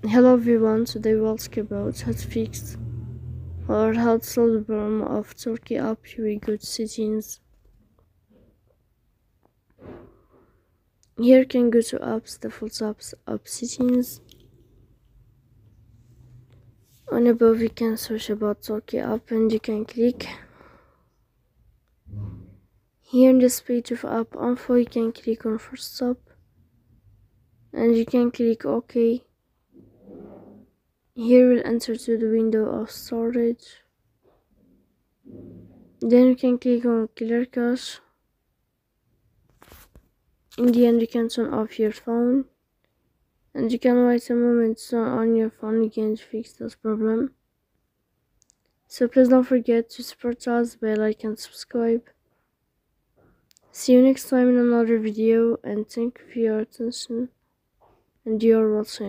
Hello everyone, today we'll talk about how to fix or how to solve the problem of Talkie app. Here we go to settings. Here you can go to apps, default apps, app settings. On above you can search about Talkie app and you can click. Here in this page of app info you can click on first stop and you can click OK. Here we'll enter to the window of storage. Then you can click on clear cache. In the end you can turn off your phone and you can wait a moment to turn on your phone again to fix this problem. So please don't forget to support us by like and subscribe. See you next time in another video and thank you for your attention and your watching.